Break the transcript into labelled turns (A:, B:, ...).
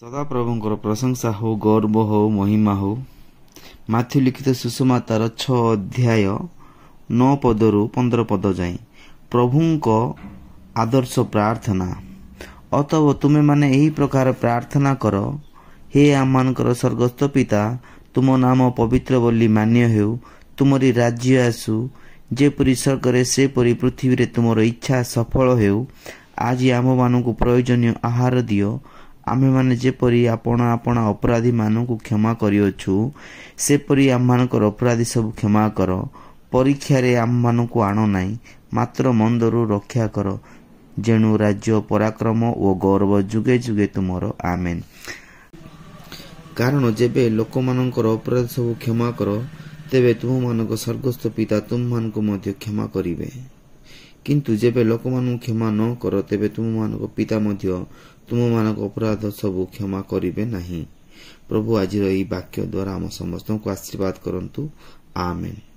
A: ସଦାପ୍ରଭୁଙ୍କର ପ୍ରଶଂସା ହଉ, ଗୌରବ ହଉ, ମହିମା ହଉ। ମାଥ୍ୟୁ ଲିଖିତ ସୁଷମାତାର 6 ଅଧ୍ୟାୟ 9 ପଦରୁ 15 ପଦ ଯାଏଁ ପ୍ରଭୁଙ୍କ ଆଦର୍ଶ ପ୍ରାର୍ଥନା। ଅତଃ ତୁମେମାନେ ଏହି ପ୍ରକାର ପ୍ରାର୍ଥନା କର, ହେ ଆମମାନଙ୍କର ସ୍ୱର୍ଗସ୍ଥ ପିତା, ତୁମ ନାମ ପବିତ୍ର ବୋଲି ମାନ୍ୟ ହେଉ, ତୁମରି ରାଜ୍ୟ ଆସୁ, ଯେପରି ସ୍ୱର୍ଗରେ ସେପରି ପୃଥିବୀରେ ତୁମର ଇଚ୍ଛା ସଫଳ ହେଉ। ଆଜି ଆମମାନଙ୍କୁ ପ୍ରୟୋଜନୀୟ ଆହାର ଦିଅ। ଆମେମାନେ ଯେପରି ଆପଣା ଅପରାଧୀମାନଙ୍କୁ କ୍ଷମା କରିଅଛୁ, ସେପରି ଆମମାନଙ୍କର ଅପରାଧୀ ସବୁ କ୍ଷମା କର। ପରୀକ୍ଷାରେ ଆମମାନଙ୍କୁ ଆଣ ନାହିଁ, ମାତ୍ର ମନ୍ଦରୁ ରକ୍ଷା କର। ଯେଣୁ ରାଜ୍ୟ, ପରାକ୍ରମ ଓ ଗୌରବ ଯୁଗେ ଯୁଗେ ତୁମର। ଆମେନ୍। କାରଣ ଯେବେ ଲୋକମାନଙ୍କର ଅପରାଧ ସବୁ କ୍ଷମା କର, ତେବେ ତୁମମାନଙ୍କ ସ୍ୱର୍ଗସ୍ଥ ପିତା ତୁମମାନଙ୍କୁ ମଧ୍ୟ କ୍ଷମା କରିବେ। କିନ୍ତୁ ଯେବେ ଲୋକମାନଙ୍କୁ କ୍ଷମା ନ କର, ତେବେ ତୁମମାନଙ୍କ ପିତା ମଧ୍ୟ ତୁମମାନଙ୍କ ଅପରାଧ ସବୁ କ୍ଷମା କରିବେ ନାହିଁ। ପ୍ରଭୁ ଆଜିର ଏହି ବାକ୍ୟ ଦ୍ୱାରା ଆମ ସମସ୍ତଙ୍କୁ ଆଶୀର୍ବାଦ କରନ୍ତୁ। ଆମେନ୍।